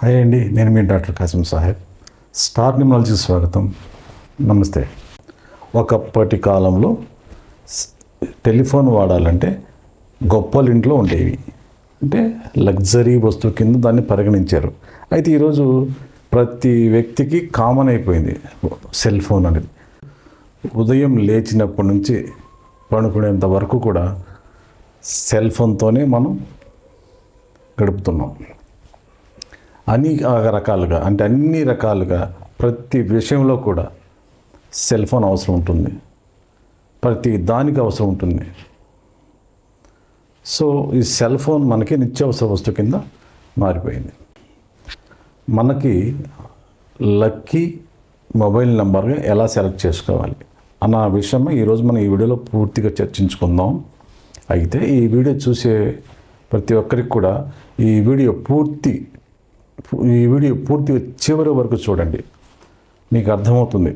Hi అండి, నేను మీ doctor Kasim Saheb. Star న్యూమరాలజీకి స్వాగతం. నమస్తే. ఒకప్పటి కాలంలో టెలిఫోన్ వాడాలంటే గొప్పల ఇంట్లో ఉండేవి, అంటే లగ్జరీ వస్తువు కింద దాన్ని పరిగణించారు. అయితే ఈరోజు ప్రతి వ్యక్తికి కామన్ అయిపోయింది సెల్ ఫోన్ అనేది. ఉదయం లేచినప్పటి నుంచి పడుకునేంత వరకు కూడా సెల్ ఫోన్తోనే మనం గడుపుతున్నాం. అన్ని రకాలుగా ప్రతి విషయంలో కూడా సెల్ ఫోన్ అవసరం ఉంటుంది, ప్రతి దానికి అవసరం ఉంటుంది. సో ఈ సెల్ ఫోన్ మనకి నిత్యావసర వస్తువు కింద మారిపోయింది. మనకి లక్కీ మొబైల్ నెంబర్గా ఎలా సెలెక్ట్ చేసుకోవాలి అన్న విషయమే ఈరోజు మనం ఈ వీడియోలో పూర్తిగా చర్చించుకుందాం. అయితే ఈ వీడియో చూసే ప్రతి ఒక్కరికి కూడా ఈ వీడియో పూర్తిగా చివరి వరకు చూడండి, మీకు అర్థమవుతుంది.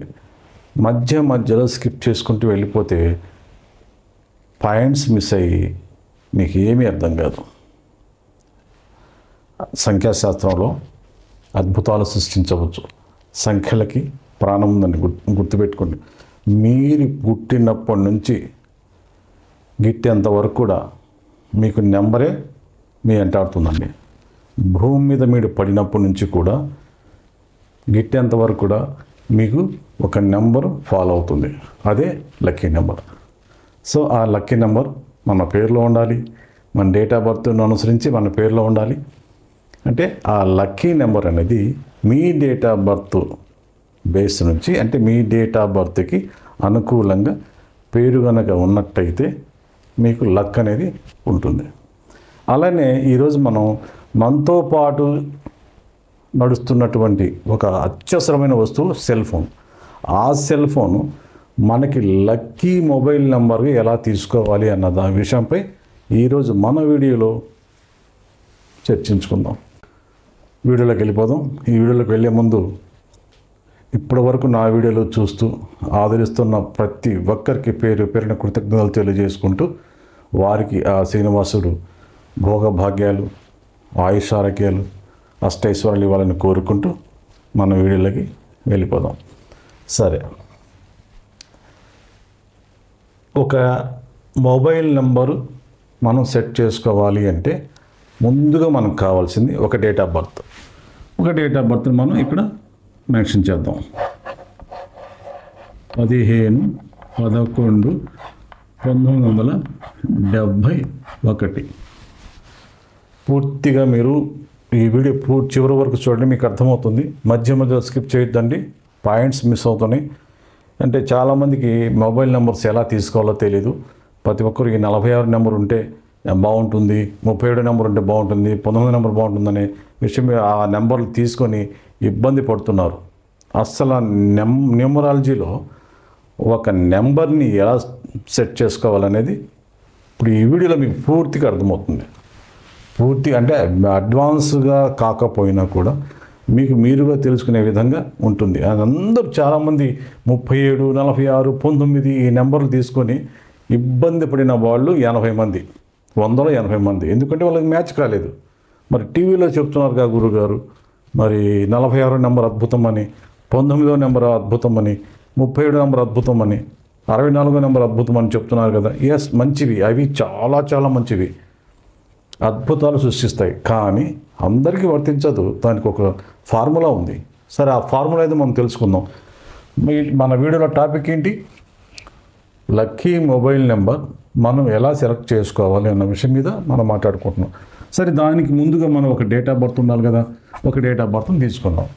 మధ్యలో స్కిప్ చేసుకుంటూ వెళ్ళిపోతే పాయింట్స్ మిస్ అయ్యి మీకు ఏమీ అర్థం కాదు. సంఖ్యాశాస్త్రంలో అద్భుతాలు సృష్టించవచ్చు. సంఖ్యలకి ప్రాణం ఉందని గుర్తుపెట్టుకోండి. మీరు పుట్టినప్పటి నుంచి గిట్టేంత వరకు కూడా మీకు నెంబరే మీ వెంటాడుతుందండి. భూమి మీద మీరు పడినప్పటి నుంచి కూడా గిట్టేంత వరకు కూడా మీకు ఒక నెంబర్ ఫాలో అవుతుంది, అదే లక్కీ నెంబర్. సో ఆ లక్కీ నెంబర్ మన పేరులో ఉండాలి, మన డేట్ ఆఫ్ బర్త్ను అనుసరించి మన పేరులో ఉండాలి. అంటే ఆ లక్కీ నెంబర్ అనేది మీ డేట్ ఆఫ్ బర్త్ బేస్ నుంచి, అంటే మీ డేట్ ఆఫ్ బర్త్కి అనుకూలంగా పేరు కనుక ఉన్నట్టయితే మీకు లక్ అనేది ఉంటుంది. అలానే ఈరోజు మనతో పాటు నడుస్తున్నటువంటి ఒక అత్యవసరమైన వస్తువు సెల్ ఫోన్. ఆ సెల్ ఫోను మనకి లక్కీ మొబైల్ నెంబర్గా ఎలా తీసుకోవాలి అన్న దాని విషయంపై ఈరోజు మన వీడియోలో చర్చించుకుందాం. వీడియోలోకి వెళ్ళిపోదాం. ఈ వీడియోలోకి వెళ్ళే ముందు ఇప్పటి వరకు నా వీడియోలో చూస్తూ ఆదరిస్తున్న ప్రతి ఒక్కరికి పేరున కృతజ్ఞతలు తెలియజేసుకుంటూ వారికి ఆ శ్రీనివాసుడు భోగభాగ్యాలు, ఆయుషారోగ్యాలు, అష్టైశ్వర్యాలు ఇవ్వాలని కోరుకుంటూ మన వీడియోలోకి వెళ్ళిపోదాం. సరే, ఒక మొబైల్ నెంబరు మనం సెట్ చేసుకోవాలి అంటే ముందుగా మనకు కావాల్సింది ఒక డేట్ ఆఫ్ బర్త్. ఒక డేట్ ఆఫ్ బర్త్ని మనం ఇక్కడ మెన్షన్ చేద్దాం. 15/11/1971. పూర్తిగా మీరు ఈ వీడియో చివరి వరకు చూడండి, మీకు అర్థమవుతుంది. మధ్యలో స్కిప్ చేయొద్దండి, పాయింట్స్ మిస్ అవుతున్నాయి. అంటే చాలామందికి మొబైల్ నెంబర్స్ ఎలా తీసుకోవాలో తెలియదు. ప్రతి ఒక్కరు ఈ 46 నెంబర్ ఉంటే బాగుంటుంది, 37 నెంబర్ ఉంటే బాగుంటుంది, 19 నెంబర్ బాగుంటుందనే విషయం ఆ నెంబర్లు తీసుకొని ఇబ్బంది పడుతున్నారు. అస్సలు న్యూమరాలజీలో ఒక నెంబర్ని ఎలా సెట్ చేసుకోవాలనేది ఇప్పుడు ఈ వీడియోలో మీకు పూర్తిగా అర్థమవుతుంది. అంటే అడ్వాన్స్గా కాకపోయినా కూడా మీకు మీరుగా తెలుసుకునే విధంగా ఉంటుంది. అందరూ చాలామంది 37, 46, 19 ఈ నెంబర్లు తీసుకొని ఇబ్బంది పడిన వాళ్ళు 80 మంది, 180 మంది. ఎందుకంటే వాళ్ళకి మ్యాచ్ కాలేదు. మరి టీవీలో చెప్తున్నారుగా గురుగారు, మరి 46 నెంబర్ అద్భుతం అని, 19వ నెంబర్ అద్భుతం అని, 37 నెంబర్ అద్భుతం అని, 64వ నెంబర్ అద్భుతం అని చెప్తున్నారు కదా. ఎస్, మంచివి, అవి చాలా చాలా మంచివి, అద్భుతాలు సృష్టిస్తాయి. కానీ అందరికీ వర్తించదు, దానికి ఒక ఫార్ములా ఉంది. సరే, ఆ ఫార్ములా అయితే మనం తెలుసుకుందాం. మన వీడియోలో టాపిక్ ఏంటి? లక్కీ మొబైల్ నెంబర్ మనం ఎలా సెలెక్ట్ చేసుకోవాలి అన్న విషయం మీద మనం మాట్లాడుకుంటున్నాం. సరే, దానికి ముందుగా మనం ఒక డేట్ ఆఫ్ బర్త్ ఉండాలి కదా. ఒక డేట్ ఆఫ్ బర్త్ని తీసుకుందాం.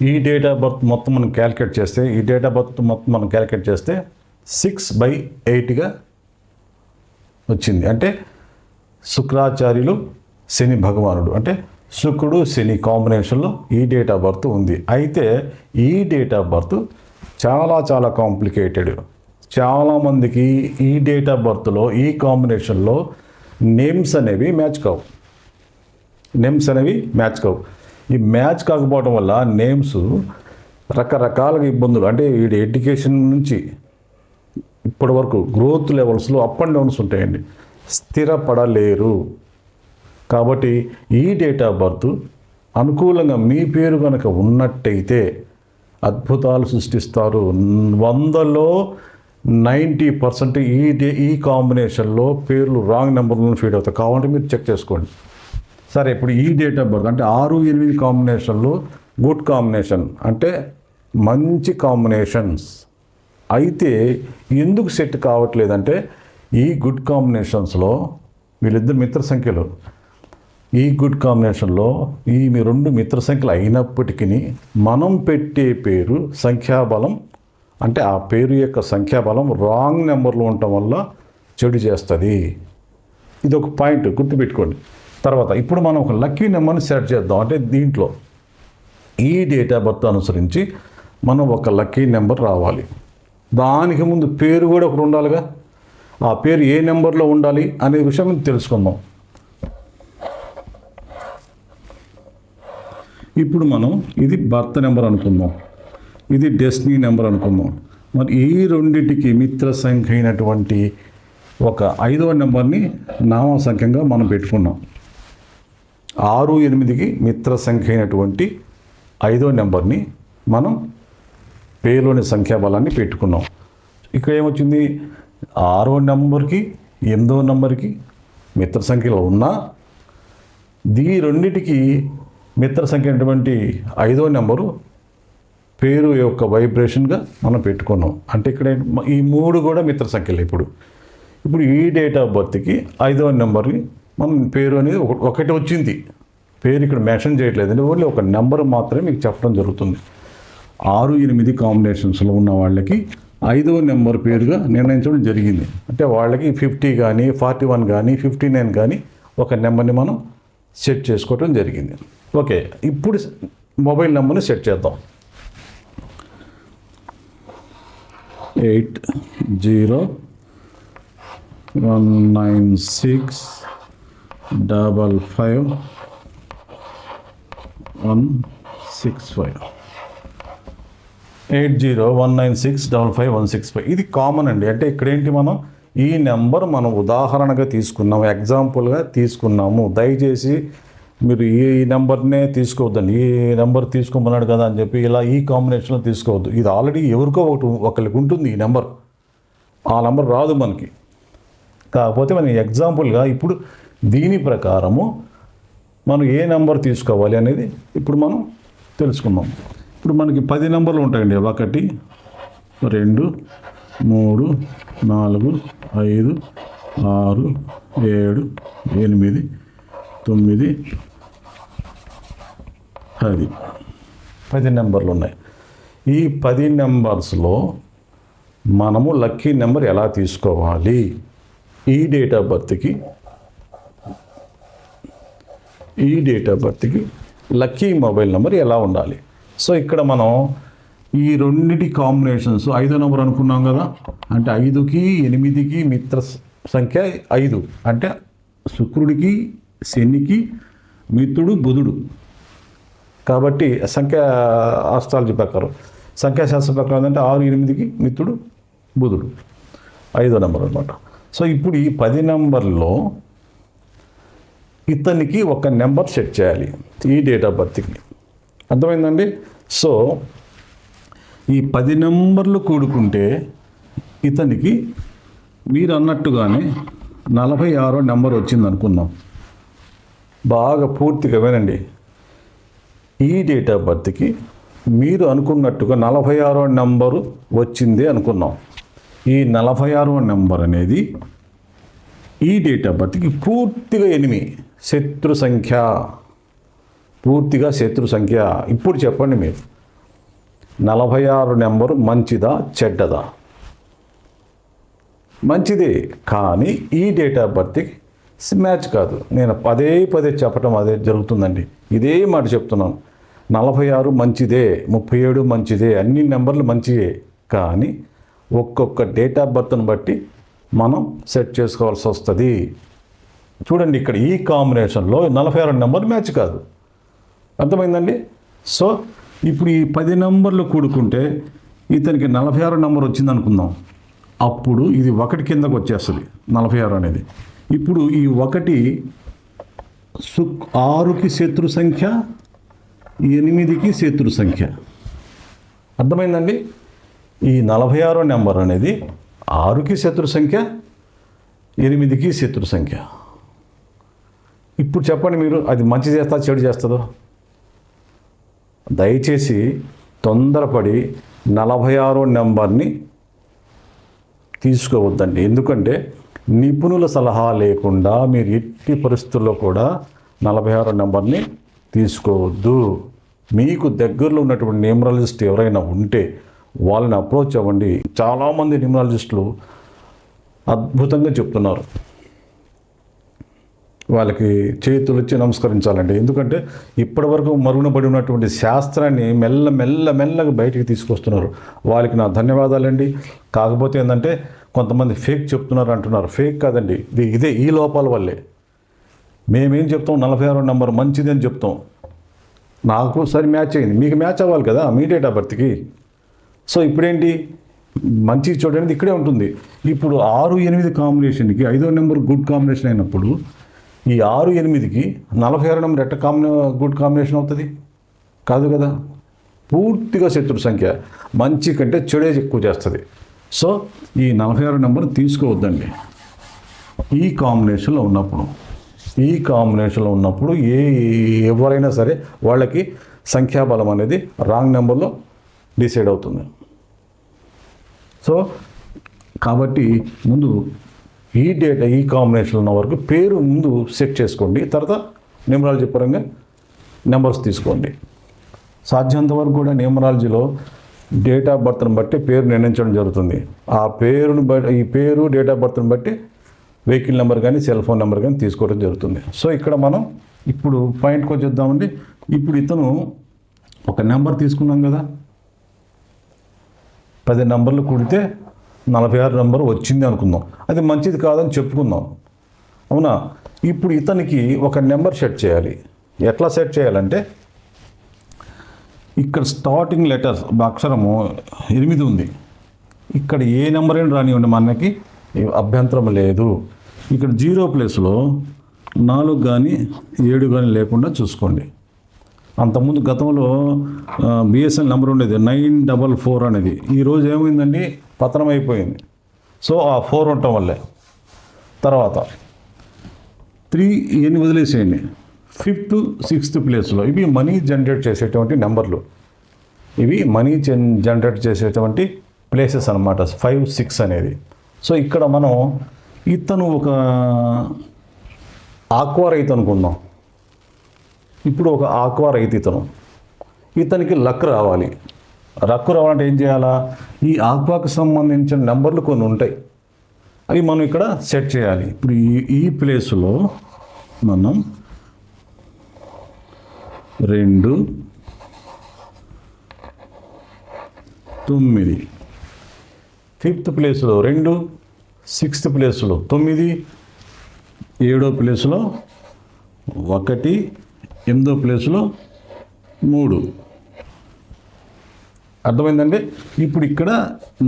ఈ డేట్ ఆఫ్ బర్త్ మొత్తం మనం క్యాలిక్యులేట్ చేస్తే 6/8గా వచ్చింది. అంటే శుక్రాచార్యులు, శని భగవానుడు, అంటే శుక్రుడు శని కాంబినేషన్లో ఈ డేట్ ఆఫ్ బర్త్ ఉంది. అయితే ఈ డేట్ ఆఫ్ బర్త్ చాలా చాలా కాంప్లికేటెడ్. చాలామందికి ఈ డేట్ ఆఫ్ బర్త్లో ఈ కాంబినేషన్లో నేమ్స్ అనేవి మ్యాచ్ కావు. ఈ మ్యాచ్ కాకపోవడం వల్ల నేమ్స్ రకరకాలుగా ఇబ్బందులు, అంటే వీడి ఎడ్యుకేషన్ నుంచి ఇప్పటి వరకు గ్రోత్ లెవెల్స్లో అప్ అండ్ డౌన్స్ ఉంటాయండి, స్థిరపడలేరు. కాబట్టి ఈ డేట్ ఆఫ్ బర్త్ అనుకూలంగా మీ పేరు కనుక ఉన్నట్టయితే అద్భుతాలు సృష్టిస్తారు. 100లో 90% ఈ కాంబినేషన్లో పేర్లు రాంగ్ నెంబర్లను ఫీడ్ అవుతాయి. కావాలంటే మీరు చెక్ చేసుకోండి. సరే, ఇప్పుడు ఈ డేట్ ఆఫ్ బర్త్ అంటే 6, 8 కాంబినేషన్లో గుడ్ కాంబినేషన్ అంటే మంచి కాంబినేషన్స్ అయితే ఎందుకు సెట్ కావట్లేదంటే ఈ గుడ్ కాంబినేషన్స్లో వీళ్ళిద్దరు మిత్ర సంఖ్యలు, ఈ గుడ్ కాంబినేషన్లో మీ 2 మిత్ర సంఖ్యలు అయినప్పటికీ మనం పెట్టే పేరు సంఖ్యాబలం అంటే ఆ పేరు యొక్క సంఖ్యాబలం రాంగ్ నెంబర్లో ఉండటం వల్ల చెడు చేస్తుంది. ఇది ఒక పాయింట్ గుర్తుపెట్టుకోండి. తర్వాత ఇప్పుడు మనం ఒక లక్కీ నెంబర్ని సెట్ చేద్దాం. అంటే దీంట్లో ఈ డేట్ ఆఫ్ బర్త్ అనుసరించి మనం ఒక లక్కీ నెంబర్ రావాలి. దానికి ముందు పేరు కూడా ఒకటి ఉండాలిగా. ఆ పేరు ఏ నెంబర్లో ఉండాలి అనే విషయం తెలుసుకుందాం. ఇప్పుడు మనం ఇది బర్త్ నెంబర్ అనుకుందాం, ఇది డెస్టినీ నెంబర్ అనుకుందాం. మరి ఈ రెండింటికి మిత్ర సంఖ్య అయినటువంటి ఒక 5వ నెంబర్ని నామసంఖ్యంగా మనం పెట్టుకున్నాం. 6, 8కి మిత్ర సంఖ్య అయినటువంటి 5వ నెంబర్ని మనం పేరులోని సంఖ్యాబలాన్ని పెట్టుకున్నాం. ఇక్కడ ఏమొచ్చింది, 6వ నెంబర్కి 8వ నెంబర్కి మిత్ర సంఖ్యలో ఉన్నా రెండింటికి మిత్ర సంఖ్య అయినటువంటి 5వ నెంబరు పేరు యొక్క వైబ్రేషన్గా మనం పెట్టుకున్నాం. అంటే ఇక్కడ ఈ 3 కూడా మిత్ర సంఖ్యలు. ఇప్పుడు ఈ డేట్ ఆఫ్ బర్త్కి 5వ నెంబర్ని మనం పేరు అనేది ఒకటి వచ్చింది. పేరు ఇక్కడ మెన్షన్ చేయట్లేదు అంటే ఓన్లీ ఒక నెంబర్ మాత్రమే మీకు చెప్పడం జరుగుతుంది. 6, 8 కాంబినేషన్స్లో ఉన్న వాళ్ళకి 5వ నెంబర్ పేరుగా నిర్ణయించడం జరిగింది. అంటే వాళ్ళకి 50 కానీ 41 కానీ 59 కానీ ఒక నెంబర్ని మనం సెట్ చేసుకోవడం జరిగింది. ఓకే, ఇప్పుడు మొబైల్ నెంబర్ని సెట్ చేద్దాం. 8019655165 8019655165 ఇది కామన్ అండి. అంటే ఇక్కడేంటి, మనం ఈ నెంబర్ మనం ఉదాహరణగా తీసుకున్నాము, ఎగ్జాంపుల్గా తీసుకున్నాము. దయచేసి మీరు ఈ నెంబర్నే తీసుకోవద్దండి. ఈ నెంబర్ తీసుకోమన్నాడు కదా అని చెప్పి ఇలా ఈ కాంబినేషన్లో తీసుకోవద్దు. ఇది ఆల్రెడీ ఎవరికో ఒకరికి ఉంటుంది ఈ నెంబర్, ఆ నెంబర్ రాదు మనకి. కాకపోతే మనం ఎగ్జాంపుల్గా ఇప్పుడు దీని ప్రకారము మనం ఏ నెంబర్ తీసుకోవాలి అనేది ఇప్పుడు మనం తెలుసుకుందాం. ఇప్పుడు మనకి 10 నెంబర్లు ఉంటాయండి. 1, 2, 3, 4, 5, 6, 7, 8, 9, 10 నెంబర్లు ఉన్నాయి. ఈ 10 నెంబర్స్లో మనము లక్కీ నెంబర్ ఎలా తీసుకోవాలి, ఈ డేట్ ఆఫ్ బర్త్కి లక్కీ మొబైల్ నెంబర్ ఎలా ఉండాలి. సో ఇక్కడ మనం ఈ రెండింటి కాంబినేషన్స్ 5వ నెంబర్ అనుకున్నాం కదా. అంటే 5కి 8కి మిత్ర సంఖ్య 5 అంటే శుక్రుడికి శనికి మిత్రుడు బుధుడు. కాబట్టి ఆస్ట్రాలజీ ప్రకారం సంఖ్యాశాస్త్ర ప్రకారం అంటే 6, 8కి మిత్రుడు బుధుడు 5వ నెంబర్ అనమాట. సో ఇప్పుడు ఈ 10 నెంబర్లో ఇతనికి ఒక నెంబర్ సెట్ చేయాలి ఈ డేట్ ఆఫ్ బర్త్కి. అర్థమైందండి. సో ఈ 10 నెంబర్లు కూడుకుంటే ఇతనికి మీరు అన్నట్టుగానే 46వ నెంబర్ వచ్చింది అనుకుందాం. బాగా పూర్తిగా వినండి. ఈ డేట్ ఆఫ్ బర్త్కి మీరు అనుకున్నట్టుగా 46వ నెంబరు వచ్చింది అనుకున్నాం. ఈ 46వ నెంబర్ అనేది ఈ డేట్ ఆఫ్ బర్త్కి పూర్తిగా శత్రు సంఖ్య. ఇప్పుడు చెప్పండి మీరు, 46 నెంబరు మంచిదా చెడ్డదా? మంచిదే, కానీ ఈ డేట్ ఆఫ్ బర్త్కి మ్యాచ్ కాదు. నేను పదే చెప్పటం అదే జరుగుతుందండి. ఇదే మాట చెప్తున్నాను. 46 మంచిదే, 37 మంచిదే, అన్ని నెంబర్లు మంచివే. కానీ ఒక్కొక్క డేట్ ఆఫ్ బర్త్ని బట్టి మనం సెట్ చేసుకోవాల్సి వస్తుంది. చూడండి, ఇక్కడ ఈ కాంబినేషన్లో 46 నెంబర్ మ్యాచ్ కాదు. అర్థమైందండి. సో ఇప్పుడు ఈ 10 నెంబర్లు కూడుకుంటే ఇతనికి 46 నెంబర్ వచ్చింది అనుకుందాం. అప్పుడు ఇది 1 కిందకు వచ్చేస్తుంది 46 అనేది. ఇప్పుడు ఈ 1 6కి శత్రు సంఖ్య, 8కి శత్రు సంఖ్య. అర్థమైందండి? ఈ 46 నెంబర్ అనేది 6కి శత్రు సంఖ్య, 8కి శత్రు సంఖ్య. ఇప్పుడు చెప్పండి మీరు, అది మంచి చేస్తా చెడు చేస్తుందో? దయచేసి తొందరపడి 46 నెంబర్ని తీసుకోవద్దండి. ఎందుకంటే నిపుణుల సలహా లేకుండా మీరు ఎట్టి పరిస్థితుల్లో కూడా 46 నెంబర్ని తీసుకోవద్దు. మీకు దగ్గరలో ఉన్నటువంటి న్యూమరాలజిస్ట్ ఎవరైనా ఉంటే వాళ్ళని అప్రోచ్ అవ్వండి. చాలామంది న్యూమరాలజిస్టులు అద్భుతంగా చెప్తున్నారు. వాళ్ళకి చేతులు వచ్చి నమస్కరించాలండి. ఎందుకంటే ఇప్పటివరకు మరుగున పడి ఉన్నటువంటి శాస్త్రాన్ని మెల్లగా బయటికి తీసుకొస్తున్నారు. వాళ్ళకి నా ధన్యవాదాలండి. కాకపోతే ఏంటంటే కొంతమంది ఫేక్ చెప్తున్నారు అంటున్నారు. ఫేక్ కాదండి, ఇదే ఈ లోపాల వల్లే. మేమేం చెప్తాం, 46 నెంబర్ మంచిది అని చెప్తాం. నాకు సరి మ్యాచ్ అయింది, మీకు మ్యాచ్ అవ్వాలి కదా మీ డేట్ ఆఫ్ బర్త్కి. సో ఇప్పుడేంటి, మంచి చోటు అనేది ఇక్కడే ఉంటుంది. ఇప్పుడు 6, 8 కాంబినేషన్కి 5వ నెంబర్ గుడ్ కాంబినేషన్ అయినప్పుడు ఈ 6, 8కి 46 నెంబర్ ఎట్ట గుడ్ కాంబినేషన్ అవుతుంది? కాదు కదా. పూర్తిగా శత్రు సంఖ్య, మంచి కంటే చెడే ఎక్కువ చేస్తుంది. సో ఈ 46 నెంబర్ తీసుకోవద్దండి. ఈ కాంబినేషన్లో ఉన్నప్పుడు ఎవరైనా సరే వాళ్ళకి సంఖ్యాబలం అనేది రాంగ్ నెంబర్లో డిసైడ్ అవుతుంది. సో కాబట్టి ముందు ఈ కాంబినేషన్లో ఉన్న వరకు పేరు ముందు సెట్ చేసుకోండి. తర్వాత న్యూమరాలజీ పరంగా నెంబర్స్ తీసుకోండి. సాధ్యంత వరకు కూడా న్యూమరాలజీలో డేట్ ఆఫ్ బర్త్ని బట్టి పేరు నిర్ణయించడం జరుగుతుంది. ఆ పేరును బట్టి, ఈ పేరు డేట్ ఆఫ్ బర్త్ని బట్టి వెహికల్ నెంబర్ కానీ సెల్ ఫోన్ నెంబర్ కానీ తీసుకోవడం జరుగుతుంది. సో ఇక్కడ మనం ఇప్పుడు పాయింట్కి వచ్చేద్దామండి. ఇప్పుడు ఇతను ఒక నెంబర్ తీసుకున్నాం కదా, 10 నెంబర్లు కూడితే 46 నెంబర్ వచ్చింది అనుకుందాం. అది మంచిది కాదని చెప్పుకుందాం, అవునా? ఇప్పుడు ఇతనికి ఒక నెంబర్ సెట్ చేయాలి. ఎట్లా సెట్ చేయాలంటే, ఇక్కడ స్టార్టింగ్ లెటర్స్ అక్షరము 8 ఉంది. ఇక్కడ ఏ నెంబర్ అయినా రానివ్వండి, మనకి అభ్యంతరం లేదు. ఇక్కడ 0 ప్లేస్లో 4 కానీ 7 కానీ లేకుండా చూసుకోండి. అంతకుముందు గతంలో బిఎస్ఎన్ నెంబర్ ఉండేది 944 అనేది. ఈరోజు ఏమైందండి, పతనం అయిపోయింది. సో ఆ 4 ఉండటం వల్లే. తర్వాత 3 ఇవన్నీ వదిలేసేయండి. 5th, 6th ప్లేస్లో ఇవి మనీ జనరేట్ చేసేటువంటి నెంబర్లు. ఇవి మనీ జనరేట్ చేసేటువంటి ప్లేసెస్ అనమాట 5, 6 అనేది. సో ఇక్కడ మనం ఇతను ఒక ఆక్వా రైతు అనుకుందాం. ఇప్పుడు ఒక ఆక్వా రైతు ఇతనికి లక్ రావాలి. లక్ రావాలంటే ఏం చేయాలా, ఈ ఆక్వాకు సంబంధించిన నెంబర్లు కొన్ని ఉంటాయి, అవి మనం ఇక్కడ సెట్ చేయాలి. ఇప్పుడు ఈ ప్లేస్లో మనం 2, 9, 5th ప్లేస్లో 2, 6th ప్లేస్లో 9, 7వ ప్లేస్లో 1, 8వ ప్లేస్లో 3. అర్థమైందండి? ఇప్పుడు ఇక్కడ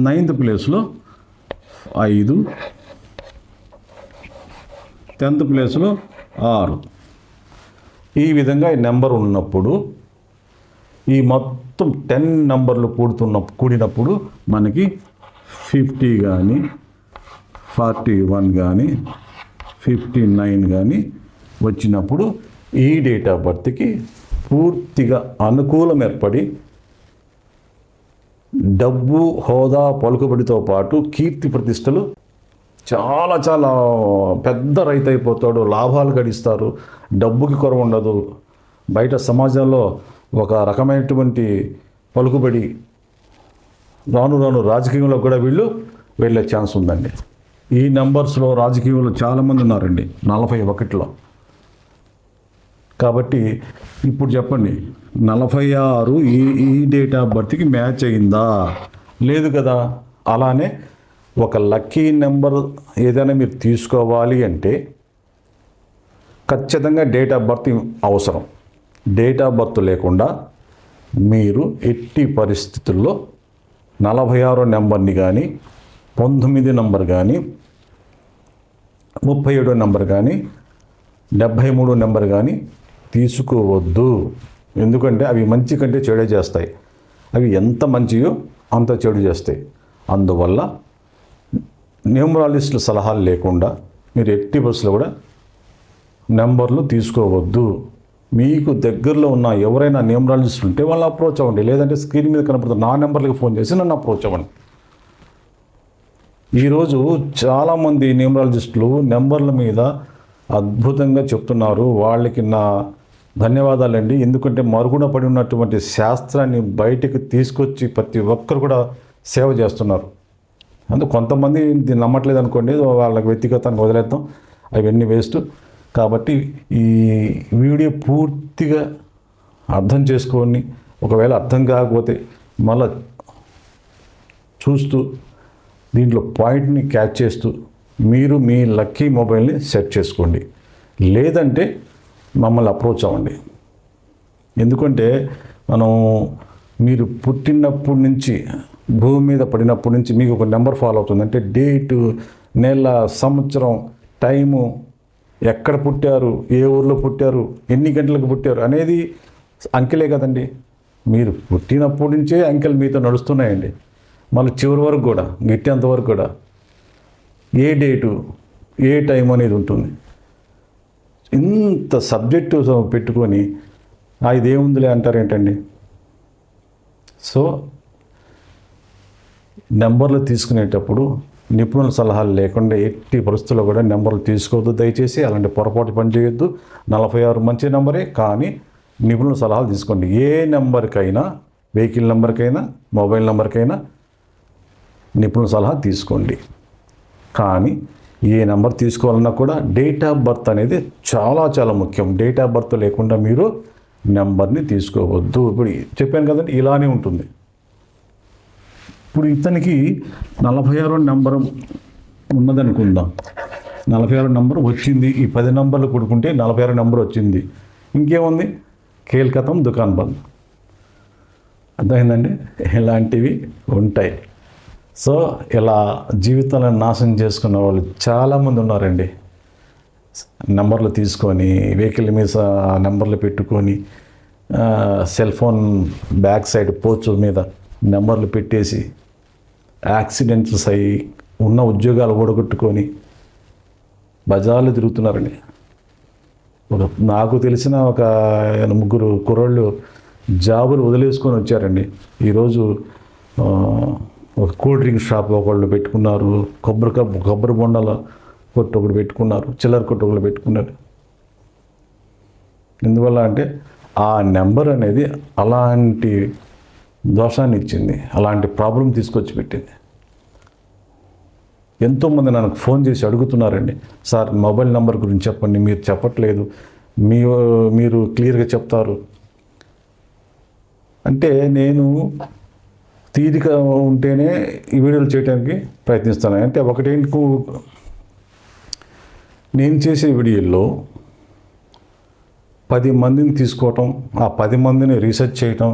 9th ప్లేస్లో 5, 10th ప్లేస్లో 6. ఈ విధంగా ఈ నెంబర్ ఉన్నప్పుడు ఈ మొత్తం 10 నెంబర్లు కూడినప్పుడు మనకి 50 కానీ 41 కానీ 59 కానీ వచ్చినప్పుడు ఈ డేట్ ఆఫ్ బర్త్కి పూర్తిగా అనుకూలం ఏర్పడి డబ్బు, హోదా, పలుకుబడితో పాటు కీర్తి ప్రతిష్టలు, చాలా చాలా పెద్ద రైతు అయిపోతాడు, లాభాలు గడిస్తారు, డబ్బుకి కొరవ ఉండదు, బయట సమాజంలో ఒక రకమైనటువంటి పలుకుబడి, రాను రాజకీయంలో కూడా వీళ్ళు వెళ్ళే ఛాన్స్ ఉందండి. ఈ నెంబర్స్లో రాజకీయంలో చాలామంది ఉన్నారండి 41లో. కాబట్టి ఇప్పుడు చెప్పండి, 46 ఈ డేట్ ఆఫ్ బర్త్కి మ్యాచ్ అయిందా? లేదు కదా. అలానే ఒక లక్కీ నెంబర్ ఏదైనా మీరు తీసుకోవాలి అంటే ఖచ్చితంగా డేట్ ఆఫ్ బర్త్ అవసరం. డేట్ ఆఫ్ బర్త్ లేకుండా మీరు ఎట్టి పరిస్థితుల్లో 46 నెంబర్ని కానీ 19 నంబర్ కానీ 37 నంబర్ కానీ 73 నెంబర్ కానీ తీసుకోవద్దు. ఎందుకంటే అవి మంచి కంటే చెడే చేస్తాయి. అవి ఎంత మంచియో అంత చెడు చేస్తాయి. అందువల్ల న్యూమరాలజిస్టుల సలహాలు లేకుండా మీరు ఎట్టి బస్సులో కూడా నెంబర్లు తీసుకోవద్దు. మీకు దగ్గరలో ఉన్న ఎవరైనా న్యూమరాలజిస్టులు ఉంటే వాళ్ళని అప్రోచ్ అవ్వండి. లేదంటే స్క్రీన్ మీద కనపడుతున్న నా నెంబర్లకు ఫోన్ చేసి నన్ను అప్రోచ్ అవ్వండి. ఈరోజు చాలామంది న్యూమరాలజిస్టులు నెంబర్ల మీద అద్భుతంగా చెప్తున్నారు. వాళ్ళకి నా ధన్యవాదాలండి. ఎందుకంటే మరుగున పడి ఉన్నటువంటి శాస్త్రాన్ని బయటకు తీసుకొచ్చి ప్రతి ఒక్కరు కూడా సేవ చేస్తున్నారు. అందుకు కొంతమంది దీన్ని నమ్మట్లేదు అనుకోండి, వాళ్ళకి వ్యక్తిగతంగా వదిలేద్దాం, అవన్నీ వేస్ట్. కాబట్టి ఈ వీడియో పూర్తిగా అర్థం చేసుకొని, ఒకవేళ అర్థం కాకపోతే మళ్ళీ చూస్తూ దీంట్లో పాయింట్ని క్యాచ్ చేస్తూ మీరు మీ లక్కీ మొబైల్ని సెట్ చేసుకోండి. లేదంటే మమ్మల్ని అప్రోచ్ అవ్వండి. ఎందుకంటే మీరు పుట్టినప్పటి నుంచి భూమి మీద పడినప్పటి నుంచి మీకు ఒక నెంబర్ ఫాలో అవుతుంది. అంటే డేటు, నెల, సంవత్సరం, టైము, ఎక్కడ పుట్టారు, ఏ ఊర్లో పుట్టారు, ఎన్ని గంటలకు పుట్టారు అనేది అంకెలే కదండి. మీరు పుట్టినప్పటి నుంచే అంకెలు మీతో నడుస్తున్నాయండి. మళ్ళీ చివరి వరకు కూడా, గిట్టేంతవరకు కూడా ఏ డేటు, ఏ టైం అనేది ఉంటుంది. ఇంత సబ్జెక్టు పెట్టుకొని ఇదేముందిలే అంటారేంటండి. సో నెంబర్లు తీసుకునేటప్పుడు నిపుణుల సలహాలు లేకుండా ఎట్టి పరిస్థితుల్లో కూడా నెంబర్లు తీసుకోవద్దు. దయచేసి అలాంటి పొరపాటు పని చేయొద్దు. 46 మంచి నెంబరే, కానీ నిపుణుల సలహాలు తీసుకోండి. ఏ నెంబర్కైనా, వెహికల్ నెంబర్కైనా, మొబైల్ నెంబర్కైనా నిపుణుల సలహా తీసుకోండి. కానీ ఏ నెంబర్ తీసుకోవాలన్నా కూడా డేట్ ఆఫ్ బర్త్ అనేది చాలా చాలా ముఖ్యం. డేట్ ఆఫ్ బర్త్ లేకుండా మీరు నెంబర్ని తీసుకోవద్దు. ఇప్పుడు చెప్పాను కదండి, ఇలానే ఉంటుంది. ఇప్పుడు ఇతనికి 46 నెంబర్ ఉన్నదనుకుందాం. 46 నెంబర్ వచ్చింది. ఈ 10 నెంబర్లు కొడుకుంటే 46 నెంబర్ వచ్చింది. ఇంకేముంది? కేల్కతం దుకాన్ బంద్. అర్థమైందండి? ఇలాంటివి ఉంటాయి. సో ఇలా జీవితాలను నాశనం చేసుకున్న వాళ్ళు చాలామంది ఉన్నారండి. నెంబర్లు తీసుకొని, వెహికల్ మీద నెంబర్లు పెట్టుకొని, సెల్ ఫోన్ బ్యాక్ సైడ్ పోచు మీద నెంబర్లు పెట్టేసి యాక్సిడెంట్స్ అయ్యి ఉన్న ఉద్యోగాలు ఓడగొట్టుకొని బజార్లు తిరుగుతున్నారండి. నాకు తెలిసిన ఒక 3 కుర్రోళ్ళు జాబులు వదిలేసుకొని వచ్చారండి. ఈరోజు ఒక కూల్ డ్రింక్ షాప్ ఒకళ్ళు పెట్టుకున్నారు, కొబ్బరి బొండాల కొట్టు ఒకటి పెట్టుకున్నారు, చిల్లర కొట్టు ఒకళ్ళు పెట్టుకున్నారు. ఎందువల్ల అంటే ఆ నెంబర్ అనేది అలాంటి దోషాన్ని ఇచ్చింది, అలాంటి ప్రాబ్లం తీసుకొచ్చి పెట్టింది. ఎంతోమంది నాకు ఫోన్ చేసి అడుగుతున్నారండి, సార్ మొబైల్ నెంబర్ గురించి చెప్పండి, మీరు చెప్పట్లేదు, మీరు క్లియర్గా చెప్తారు అంటే. నేను తీరిక ఉంటేనే ఈ వీడియోలు చేయడానికి ప్రయత్నిస్తాను. అంటే ఒకటేందుకు, నేను చేసే వీడియోల్లో 10 మందిని తీసుకోవటం, ఆ 10 మందిని రీసెర్చ్ చేయటం,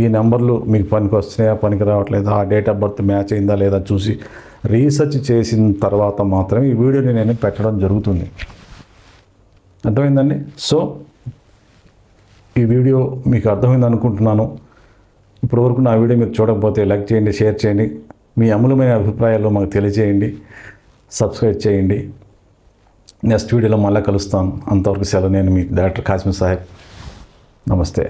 ఈ నెంబర్లు మీకు పనికి వస్తున్నాయా, పనికి రావట్లేదా, ఆ డేట్ ఆఫ్ బర్త్ మ్యాచ్ అయిందా లేదా చూసి రీసెర్చ్ చేసిన తర్వాత మాత్రమే ఈ వీడియోని నేను పెట్టడం జరుగుతుంది. అర్థమైందండి? సో ఈ వీడియో మీకు అర్థమైంది అనుకుంటున్నాను. ఇప్పటివరకు నా వీడియో మీరు చూడకపోతే లైక్ చేయండి, షేర్ చేయండి, మీ అమూల్యమైన అభిప్రాయాలు మాకు తెలియజేయండి, సబ్స్క్రైబ్ చేయండి. నెక్స్ట్ వీడియోలో మళ్ళీ కలుస్తాను. అంతవరకు సెలవు. నేను మీ డాక్టర్ కాసిం సాహెబ్. నమస్తే.